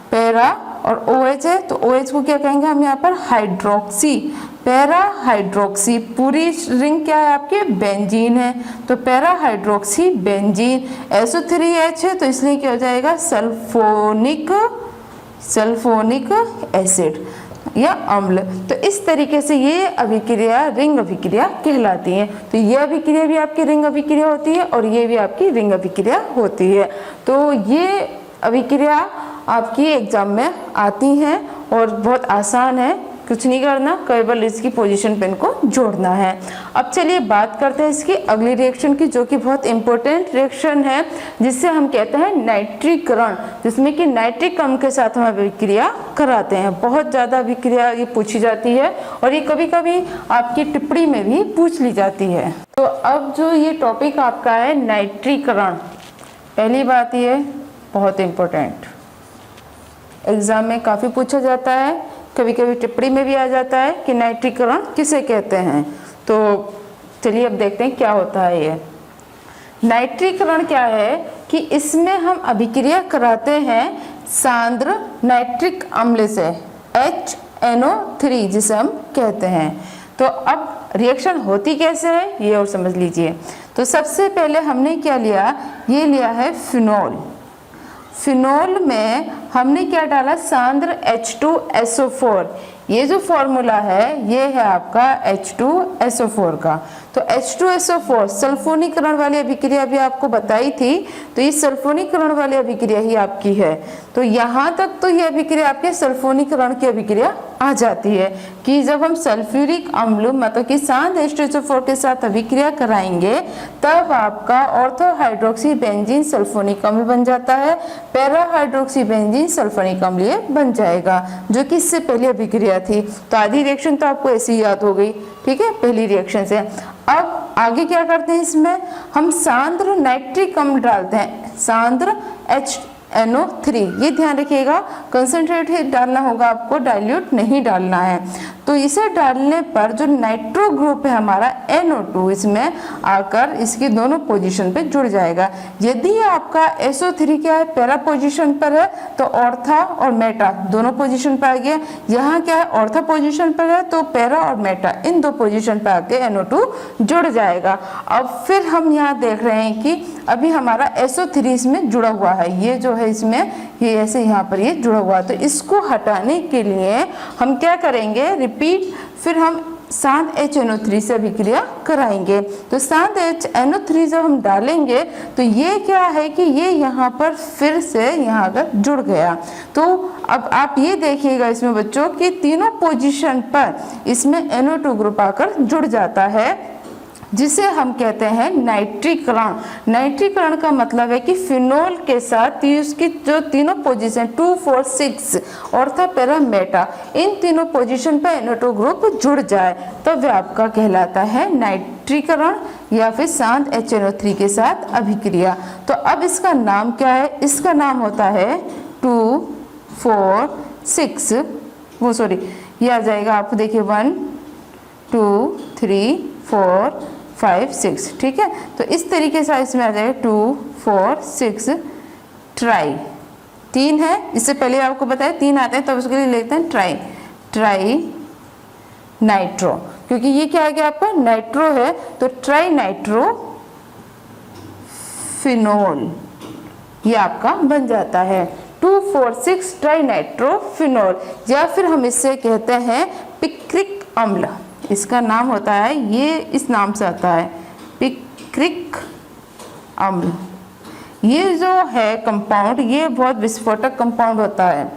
पैरा और OH है तो OH को क्या कहेंगे हम यहाँ पर, हाइड्रोक्सी, पैरा हाइड्रोक्सी। पूरी रिंग क्या है आपके, बेंजीन है, तो पैरा हाइड्रोक्सी बेंजीन। SO3H है तो इसलिए क्या हो जाएगा, सल्फोनिक एसिड या अम्ल। तो इस तरीके से ये अभिक्रिया रिंग अभिक्रिया कहलाती है। तो ये अभिक्रिया भी आपकी रिंग अभिक्रिया होती है और ये भी आपकी रिंग अभिक्रिया होती है। तो ये अभिक्रिया आपकी एग्जाम में आती हैं और बहुत आसान है, कुछ नहीं करना, केवल इसकी पोजीशन पे इनको जोड़ना है। अब चलिए बात करते हैं इसकी अगली रिएक्शन की, जो कि बहुत इंपॉर्टेंट रिएक्शन है, जिससे हम कहते हैं नाइट्रीकरण, जिसमें कि नाइट्रिक अम्ल के साथ हम अभिक्रिया कराते हैं। बहुत ज़्यादा अभिक्रिया ये पूछी जाती है और ये कभी कभी आपकी टिप्पणी में भी पूछ ली जाती है। तो अब जो ये टॉपिक आपका है नाइट्रीकरण, पहली बात ये बहुत इम्पोर्टेंट, एग्जाम में काफ़ी पूछा जाता है, कभी कभी टिप्पणी में भी आ जाता है कि नाइट्रीकरण किसे कहते हैं। तो चलिए अब देखते हैं क्या होता है ये नाइट्रीकरण। क्या है कि इसमें हम अभिक्रिया कराते हैं सांद्र नाइट्रिक अम्ल से, HNO3 जिसे हम कहते हैं। तो अब रिएक्शन होती कैसे है ये और समझ लीजिए। तो सबसे पहले हमने क्या लिया, ये लिया है फिनोल। फिनोल में हमने क्या डाला, सांद्र H2SO4। ये जो फॉर्मूला है ये है आपका H2SO4 का। तो H2SO4 सल्फोनीकरण वाली अभिक्रिया भी आपको बताई थी, तो ये सल्फोनीकरण वाली अभिक्रिया ही आपकी है। तो यहाँ तक तो ये अभिक्रिया आपके सल्फोनीकरण की अभिक्रिया आ जाती है कि जब हम सल्फ्यूरिक अम्ल मतलब कि सांद्र H2SO4 के साथ अभिक्रिया कराएंगे तब आपका ऑर्थो हाइड्रोक्सी बेंजीन सल्फोनिक अम्ल बन जाता है, पैरा हाइड्रोक्सी बेंजीन सल्फोनिक अम्ल ये बन जाएगा, जो कि इससे पहले अभिक्रिया थी। तो आधी रिएक्शन तो आपको ऐसी याद हो गई, ठीक है, पहली रिएक्शन से। अब आगे क्या करते हैं, इसमें हम सांद्र नाइट्रिक अम्ल डालते हैं, सांद्र HNO3। ये ध्यान रखिएगा, कंसंट्रेट ही डालना होगा आपको, डाइल्यूट नहीं डालना है। तो इसे डालने पर जो नाइट्रो ग्रुप है हमारा NO2 इसमें आकर इसकी दोनों पोजीशन पे जुड़ जाएगा। यदि आपका SO3 क्या है, पैरा पोजीशन पर है तो ऑर्था और मेटा दोनों पोजीशन पर आ गया। यहाँ क्या है, ऑर्था पोजीशन पर है तो पैरा और मेटा इन दो पोजीशन पर आके NO2 जुड़ जाएगा। अब फिर हम यहाँ देख रहे हैं कि अभी हमारा SO3 इसमें जुड़ा हुआ है, ये जो है इसमें ये ऐसे यहाँ पर ये जुड़ा हुआ है। तो इसको हटाने के लिए हम क्या करेंगे, रिपीट, फिर हम सांद्र HNO3 से अभिक्रिया कराएंगे। तो सांद्र HNO3 जब हम डालेंगे तो ये क्या है कि ये यहाँ पर फिर से यहाँ पर जुड़ गया। तो अब आप ये देखिएगा इसमें बच्चों कि तीनों पोजीशन पर इसमें NO2 ग्रुप आकर जुड़ जाता है, जिसे हम कहते हैं नाइट्रीकरण। नाइट्रीकरण का मतलब है कि फिनोल के साथ उसकी जो तीनों पोजीशन 2, 4, 6 ऑर्था पैरा मेटा इन तीनों पोजीशन पर NO2 ग्रुप जुड़ जाए तो वह आपका कहलाता है नाइट्रीकरण या फिर सांद्र HNO3 के साथ अभिक्रिया। तो अब इसका नाम क्या है, इसका नाम होता है 2, 4, 6 वो सॉरी ये आ जाएगा आपको, देखिए 1, 2, 3, 4, 5, 6, ठीक है। तो इस तरीके से इसमें आ जाएगा 2, 4, 6 ट्राई, 3 है, इससे पहले आपको बताया 3 आते हैं, तब उसके लिए लिखते हैं ट्राई नाइट्रो, क्योंकि ये क्या आ गया आपका नाइट्रो है तो ट्राई नाइट्रो फिनोल ये आपका बन जाता है 2, 4, 6 ट्राई नाइट्रो फिनोल, या फिर हम इससे कहते हैं पिक्रिक अम्ल। इसका नाम होता है, ये इस नाम से आता है पिक्रिक अम्ल। ये जो है कंपाउंड ये बहुत विस्फोटक कंपाउंड होता है,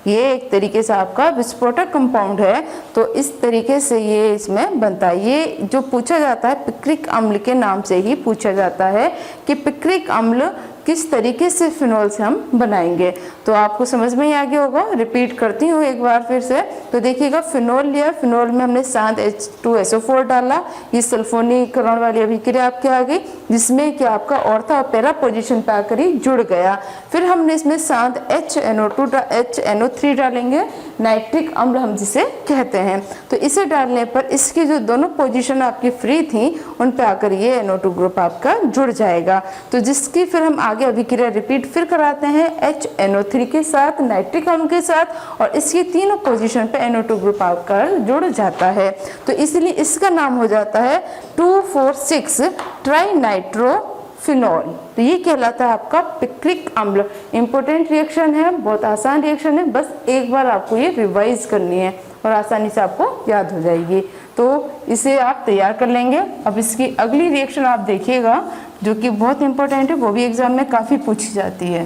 ये एक तरीके से आपका विस्फोटक कंपाउंड है। तो इस तरीके से ये इसमें बनता है। ये जो पूछा जाता है पिक्रिक अम्ल के नाम से ही पूछा जाता है कि पिक्रिक अम्ल किस तरीके से फिनोल से हम बनाएंगे। तो आपको समझ में ही आ गया होगा, रिपीट करती हूँ एक बार फिर से। तो देखिएगा फिनोल लिया, फिनोल में हमने साथ H2SO4 डाला, ये सल्फोनीकरण वाली अभिक्रिया आपके आ गई, जिसमें कि आपका ऑर्था और पैरा पोजीशन पे आकर ही जुड़ गया। फिर हमने इसमें साथ HNO3 डालेंगे, नाइट्रिक अम्ल हम जिसे कहते हैं। तो इसे डालने पर इसकी जो दोनों पोजीशन आपकी फ्री थी उन पे आकर ये NO2 ग्रुप आपका जुड़ जाएगा। तो जिसकी फिर हम आगे अभिक्रिया रिपीट फिर कराते हैं HNO3 के साथ, नाइट्रिक अम्ल के साथ, और इसकी तीनों पोजीशन पे NO2 ग्रुप आपका जुड़ जाता है। तो इसलिए इसका नाम हो जाता है 2,4,6 ट्राइनाइट्रोफिनॉल। तो ये कहलाता है आपका पिक्रिक अम्ल। इंपॉर्टेंट रिएक्शन है, बहुत आसान रिएक्शन है, बस एक बार आपको ये रिवाइज करनी है और आसानी से आपको याद हो जाएगी। तो इसे आप तैयार कर लेंगे। अब इसकी अगली रिएक्शन आप देखिएगा जो कि बहुत इंपॉर्टेंट है, वो भी एग्जाम में काफ़ी पूछी जाती है।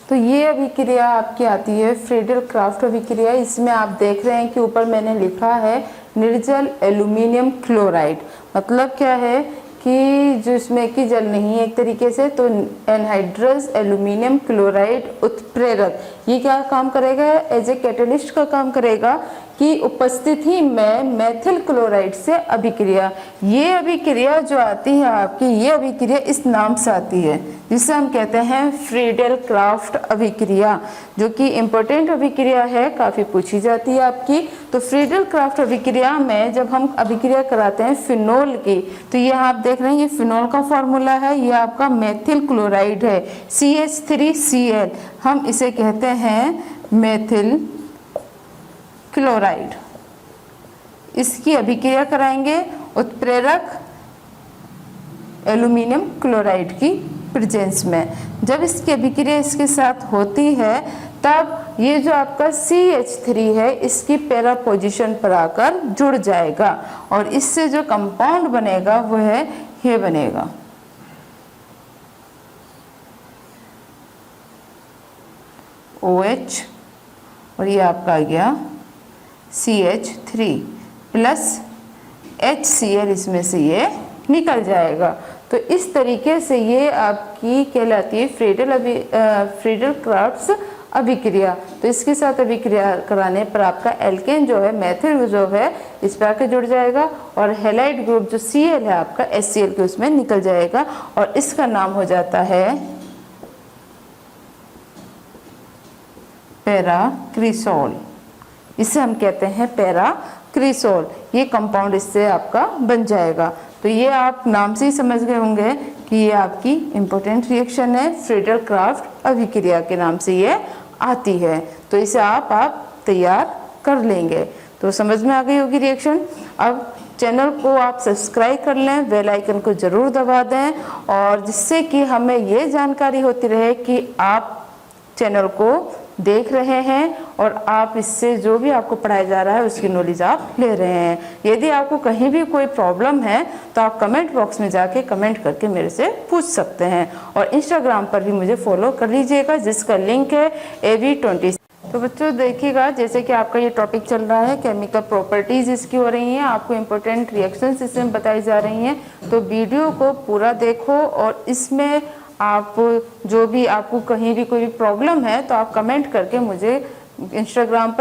तो ये अभिक्रिया आपकी आती है फ्रीडल क्राफ्ट अभिक्रिया। इसमें आप देख रहे हैं कि ऊपर मैंने लिखा है निर्जल एल्यूमिनियम क्लोराइड। मतलब क्या है कि जो इसमें कि जल नहीं है एक तरीके से, तो एनहाइड्रस एल्यूमिनियम क्लोराइड उत्प्रेरक ये क्या काम करेगा, एज ए कैटलिस्ट का काम करेगा की उपस्थिति में मेथिल क्लोराइड से अभिक्रिया। ये अभिक्रिया जो आती है आपकी, ये अभिक्रिया इस नाम से आती है जिसे हम कहते हैं फ्रीडल क्राफ्ट अभिक्रिया, जो कि इम्पोर्टेंट अभिक्रिया है, काफ़ी पूछी जाती है आपकी। तो फ्रीडल क्राफ्ट अभिक्रिया में जब हम अभिक्रिया कराते हैं फिनोल की, तो ये आप देख रहे हैं ये फिनोल का फॉर्मूला है, ये आपका मेथिल क्लोराइड है CH3Cl, हम इसे कहते हैं मेथिल क्लोराइड। इसकी अभिक्रिया कराएंगे उत्प्रेरक एल्यूमिनियम क्लोराइड की प्रेजेंस में। जब इसकी अभिक्रिया इसके साथ होती है तब ये जो आपका CH3 है इसकी पैरा पोजीशन पर आकर जुड़ जाएगा और इससे जो कंपाउंड बनेगा वो है ये बनेगा OH और ये आपका आ गया CH3 प्लस HCl, इसमें से ये निकल जाएगा। तो इस तरीके से ये आपकी कहलाती है फ्रीडल क्राफ्ट्स अभिक्रिया। तो इसके साथ अभिक्रिया कराने पर आपका एल्केन जो है, मेथिल जो है इस पर आके जुड़ जाएगा और हैलाइड ग्रुप जो Cl है आपका HCl के उसमें निकल जाएगा और इसका नाम हो जाता है पैराक्रिसोल। इसे हम कहते हैं पैराक्रिसोल। ये कंपाउंड इससे आपका बन जाएगा। तो ये आप नाम से ही समझ गए होंगे कि ये आपकी इंपॉर्टेंट रिएक्शन है, फ्रीडल क्राफ्ट अभिक्रिया के नाम से ये आती है। तो इसे आप तैयार कर लेंगे। तो समझ में आ गई होगी रिएक्शन। अब चैनल को आप सब्सक्राइब कर लें, बेल आइकन को ज़रूर दबा दें और जिससे कि हमें ये जानकारी होती रहे कि आप चैनल को देख रहे हैं और आप इससे जो भी आपको पढ़ाया जा रहा है उसकी नॉलेज आप ले रहे हैं। यदि आपको कहीं भी कोई प्रॉब्लम है तो आप कमेंट बॉक्स में जाके कमेंट करके मेरे से पूछ सकते हैं और इंस्टाग्राम पर भी मुझे फॉलो कर लीजिएगा जिसका लिंक है AV20। तो बच्चों देखिएगा, जैसे कि आपका ये टॉपिक चल रहा है, केमिकल प्रॉपर्टीज़ इसकी हो रही हैं, आपको इम्पोर्टेंट रिएक्शंस इसमें बताई जा रही हैं। तो वीडियो को पूरा देखो और इसमें आप जो भी आपको कहीं भी कोई प्रॉब्लम है तो आप कमेंट करके मुझे इंस्टाग्राम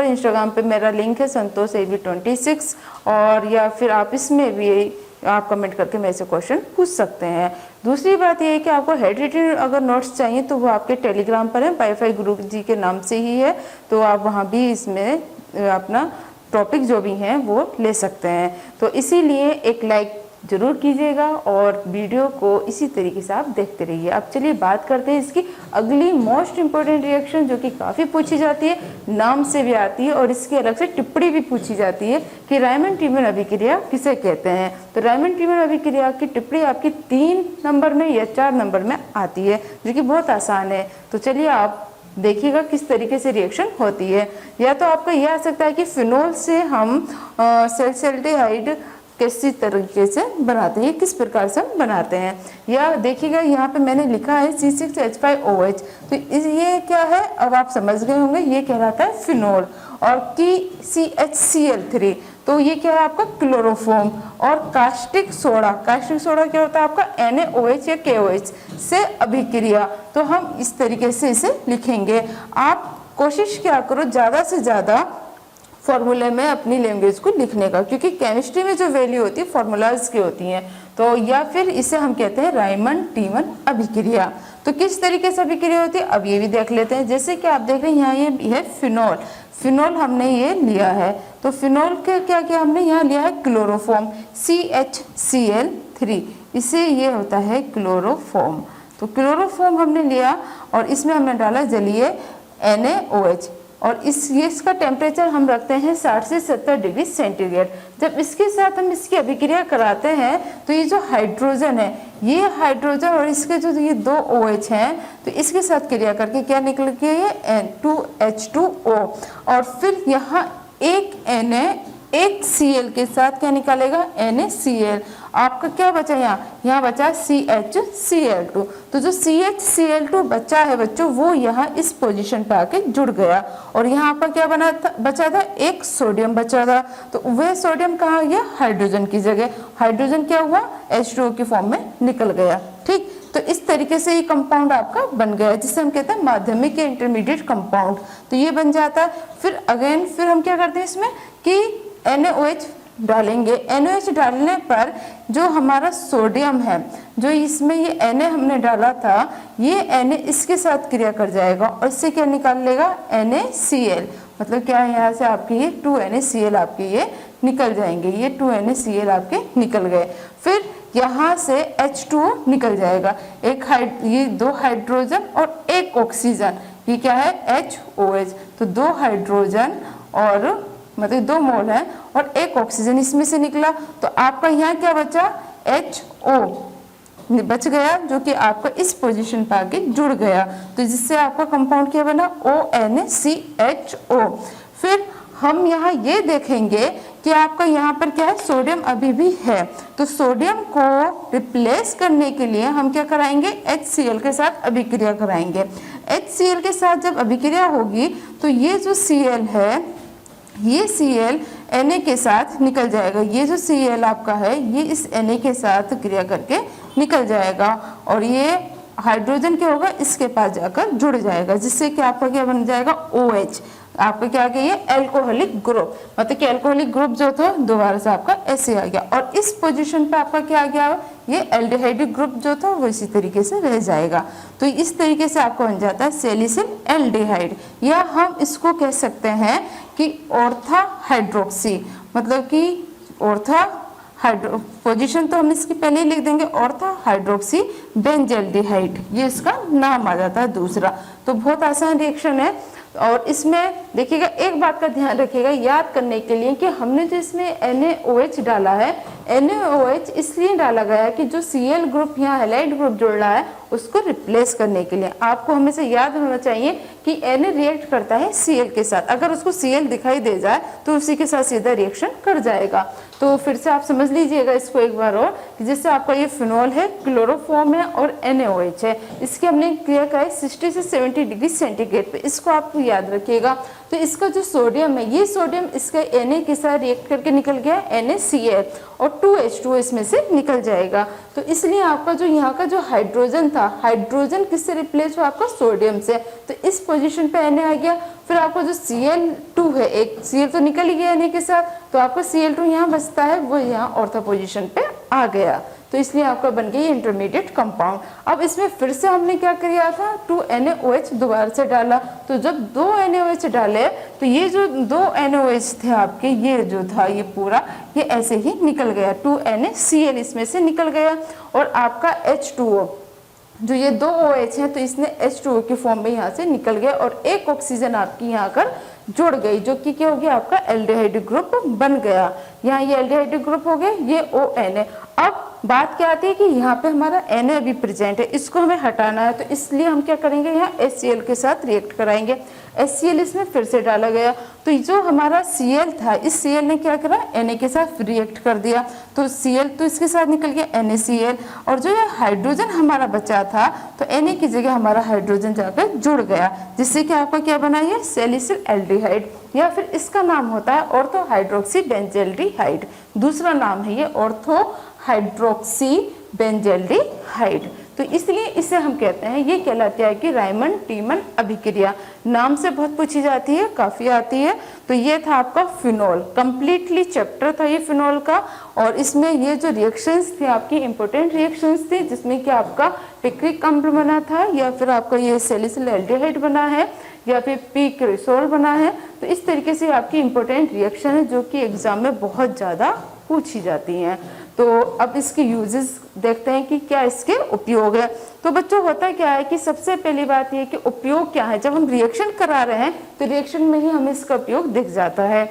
पे मेरा लिंक है संतोष AV26 और या फिर आप इसमें भी आप कमेंट करके मेरे से क्वेश्चन पूछ सकते हैं। दूसरी बात ये है कि आपको हैंड रिटन अगर नोट्स चाहिए तो वो आपके टेलीग्राम पर है, वाईफाई गुरु जी के नाम से ही है। तो आप वहाँ भी इसमें अपना टॉपिक जो भी हैं वो ले सकते हैं। तो इसीलिए एक लाइक जरूर कीजिएगा और वीडियो को इसी तरीके से आप देखते रहिए। अब चलिए बात करते हैं इसकी अगली मोस्ट इम्पोर्टेंट रिएक्शन जो कि काफ़ी पूछी जाती है, नाम से भी आती है और इसकी अलग से टिप्पणी भी पूछी जाती है कि रायमंड टीमन अभिक्रिया किसे कहते हैं। तो रायमंड टीमन अभिक्रिया की टिप्पणी आपकी 3 नंबर में या 4 नंबर में आती है जो कि बहुत आसान है। तो चलिए आप देखिएगा किस तरीके से रिएक्शन होती है। या तो आपका यह आ सकता है कि फिनोल से हम सल्फेल्डिहाइड किसी तरीके से बनाते हैं, किस प्रकार से हम बनाते हैं। या देखिएगा यहाँ पे मैंने लिखा है C6H5OH। तो ये क्या है, अब आप समझ गए होंगे, ये कहलाता है फिनोल। और कि CHCl3 तो ये क्या है आपका क्लोरोफॉर्म। और कास्टिक सोडा क्या होता है आपका NaOH या KOH से अभिक्रिया। तो हम इस तरीके से इसे लिखेंगे। आप कोशिश क्या करो ज़्यादा से ज़्यादा फॉर्मूले में अपनी लैंग्वेज को लिखने का, क्योंकि केमिस्ट्री में जो वैल्यू होती है फॉर्मूलाज की होती हैं। तो या फिर इसे हम कहते हैं रायमंड टीमन अभिक्रिया। तो किस तरीके से अभिक्रिया होती है अब ये भी देख लेते हैं। जैसे कि आप देख रहे हैं यहाँ ये है फिनोल हमने ये लिया है। तो फिनोल के क्या किया हमने यहाँ लिया है क्लोरोफॉर्म CHCl3, इसे ये होता है क्लोरोफॉर्म। तो क्लोरोफॉर्म हमने लिया और इसमें हमने डाला जलीय NaOH और इसका टेम्परेचर हम रखते हैं 60 से 70 डिग्री सेंटीग्रेड। जब इसके साथ हम इसकी अभिक्रिया कराते हैं तो ये जो हाइड्रोजन है, ये हाइड्रोजन और इसके जो ये 2 OH हैं तो इसके साथ क्रिया करके क्या निकल के ये N2H2O और फिर यहाँ एक Na एक Cl के साथ क्या निकालेगा NaCl। आपका क्या बचा यहाँ बचा CHCl2। तो जो CHCl2 बचा है बच्चों वो यहाँ इस पोजीशन पे आके जुड़ गया और यहाँ आपका क्या बचा था एक सोडियम बचा था। तो वह सोडियम कहाँ गया हाइड्रोजन की जगह, हाइड्रोजन क्या हुआ H2O की फॉर्म में निकल गया। ठीक, तो इस तरीके से ये कंपाउंड आपका बन गया जिसे हम कहते हैं माध्यमिक या इंटरमीडिएट कंपाउंड। तो ये बन जाता है। फिर हम क्या करते हैं इसमें कि NaOH डालेंगे। NaOH डालने पर जो हमारा सोडियम है, जो इसमें ये Na हमने डाला था, ये Na इसके साथ क्रिया कर जाएगा और इससे क्या निकाल लेगा NaCl। मतलब क्या है यहाँ से आपके ये 2NaCl आपके ये निकल जाएंगे, ये 2NaCl आपके निकल गए। फिर यहाँ से H2O निकल जाएगा, ये 2 हाइड्रोजन और 1 ऑक्सीजन, ये क्या है HOH। तो 2 हाइड्रोजन और मतलब 2 मोल है और 1 ऑक्सीजन इसमें से निकला। तो आपका यहाँ क्या बचा HO बच गया जो कि आपका इस पोजीशन पर आके जुड़ गया। तो जिससे आपका कंपाउंड क्या बना ONaCHO। फिर हम यहाँ ये देखेंगे कि आपका यहाँ पर क्या है सोडियम अभी भी है। तो सोडियम को रिप्लेस करने के लिए हम क्या कराएंगे HCl के साथ अभिक्रिया कराएंगे। HCl के साथ जब अभिक्रिया होगी तो ये जो Cl है, ये Cl Na के साथ निकल जाएगा। ये जो Cl आपका है ये इस Na के साथ क्रिया करके निकल जाएगा और ये हाइड्रोजन क्या होगा, इसके पास जाकर जुड़ जाएगा, जिससे कि आपका क्या बन जाएगा OH। आपका क्या आ गया, ये एल्कोहलिक ग्रुप, मतलब कि एल्कोहलिक ग्रुप जो था दोबारा से आपका ऐसे आ गया और इस पोजीशन पे आपका क्या आ गया, ये एल्डिहाइडिक ग्रुप जो था वो इसी तरीके से रह जाएगा। तो इस तरीके से आपका बन जाता है सैलिसिल एल्डिहाइड, या हम इसको कह सकते हैं कि ऑर्था हाइड्रोक्सी, मतलब कि ऑर्था हाइड्रो पोजीशन तो हम इसकी पहले ही लिख देंगे, ऑर्था हाइड्रोक्सी बेंजल्डिहाइड, ये इसका नाम आ जाता है दूसरा। तो बहुत आसान रिएक्शन है और इसमें देखिएगा एक बात का ध्यान रखिएगा याद करने के लिए कि हमने जो इसमें NaOH डाला है, NaOH इसलिए डाला गया है कि जो Cl ग्रुप यहाँ हैलाइड ग्रुप जुड़ रहा है उसको रिप्लेस करने के लिए। आपको हमेशा याद होना चाहिए कि Na रिएक्ट करता है Cl के साथ, अगर उसको Cl दिखाई दे जाए तो उसी के साथ सीधा रिएक्शन कर जाएगा। तो फिर से आप समझ लीजिएगा इसको एक बार और कि जैसे आपका ये फिनॉल है, क्लोरोफॉर्म है और NaOH है, इसकी हमने क्रिया का है 60 से 70 डिग्री सेंटीग्रेड पे, इसको आप याद रखिएगा। तो इसका जो सोडियम है, ये सोडियम इसका Na के साथ रिएक्ट करके निकल गया NaCl और 2H2 इसमें से निकल जाएगा। तो इसलिए आपका जो यहाँ का जो हाइड्रोजन था, हाइड्रोजन किससे रिप्लेस हुआ, आपका सोडियम से, तो इस पोजीशन पे Na आ गया। फिर आपका जो Cl2 है, एक Cl तो निकल ही गया Na के साथ, तो आपका Cl2 यहाँ बचता है, वो यहाँ ऑर्थो पोजीशन पे आ गया, तो इसलिए आपका बन गया इंटरमीडिएट कंपाउंड। अब इसमें फिर से हमने क्या किया था, 2NaOH दोबारा से डाला, तो जब 2 NaOH डाले तो ये जो 2 NaOH थे आपके, ये जो था ये पूरा ये ऐसे ही निकल गया, 2NaCl इसमें से निकल गया और आपका H2O जो ये 2 OH हैं तो इसने H2O की फॉर्म में यहाँ से निकल गया और एक ऑक्सीजन आपकी यहाँ कर जुड़ गई, जो कि क्या हो गया, आपका एल्डिहाइड ग्रुप बन गया। यहाँ ये एल्डिहाइड ग्रुप हो गया, ये ONA। अब बात क्या आती है कि यहाँ पे हमारा Na अभी प्रेजेंट है, इसको हमें हटाना है, तो इसलिए हम क्या करेंगे, यहाँ HCl के साथ रिएक्ट कराएंगे। HCl इसमें फिर से डाला गया, तो जो हमारा Cl था, इस Cl ने क्या करा, Na के साथ रिएक्ट कर दिया, तो Cl तो इसके साथ निकल गया NaCl, और जो ये हाइड्रोजन हमारा बचा था तो Na की जगह हमारा हाइड्रोजन जाकर जुड़ गया, जिससे कि आपका क्या बना, ये सैलिसिल एल्डिहाइड, या फिर इसका नाम होता है ऑर्थो हाइड्रोक्सी बेंजल्डिहाइड। दूसरा नाम है ये ऑर्थो हाइड्रोक्सी बेंजल्डिहाइड। तो इसलिए इसे हम कहते हैं, ये कहलाती है कि रायमंड टीमन अभिक्रिया, नाम से बहुत पूछी जाती है, काफी आती है। तो ये था आपका फिनॉल, कंप्लीटली चैप्टर था ये फिनॉल का, और इसमें ये जो रिएक्शंस थे आपकी इंपॉर्टेंट रिएक्शंस थी, जिसमें कि आपका पिक्रिक अम्ल बना था, या फिर आपका ये सैलिसिल एल्डिहाइड बना है, या फिर पिक्रिसोल बना है। तो इस तरीके से आपकी इंपॉर्टेंट रिएक्शन है जो कि एग्जाम में बहुत ज़्यादा पूछी जाती हैं। तो अब इसके यूजेस देखते हैं कि क्या इसके उपयोग है। तो बच्चों होता क्या है कि सबसे पहली बात ये कि उपयोग क्या है, जब हम रिएक्शन करा रहे हैं तो रिएक्शन में ही हमें इसका उपयोग दिख जाता है।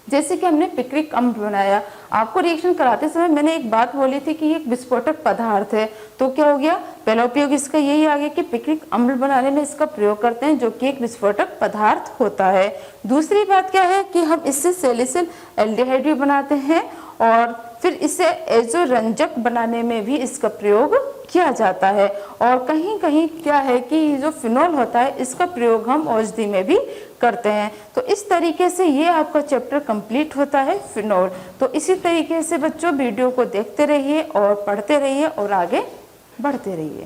जैसे कि हमने पिक्रिक अम्ल बनाया, आपको रिएक्शन कराते समय मैंने एक बात बोली थी कि ये एक विस्फोटक पदार्थ है, तो क्या हो गया, पहला उपयोग इसका यही आ गया कि पिक्रिक अम्ल बनाने में इसका प्रयोग करते हैं, जो कि एक विस्फोटक पदार्थ होता है। दूसरी बात क्या है कि हम इससे सैलिसिल एल्डिहाइड भी बनाते हैं, और फिर इसे एजोरंजक बनाने में भी इसका प्रयोग किया जाता है। और कहीं कहीं क्या है कि जो फिनॉल होता है इसका प्रयोग हम औषधि में भी करते हैं। तो इस तरीके से ये आपका चैप्टर कंप्लीट होता है फिनॉल। तो इसी तरीके से बच्चों वीडियो को देखते रहिए और पढ़ते रहिए और आगे बढ़ते रहिए।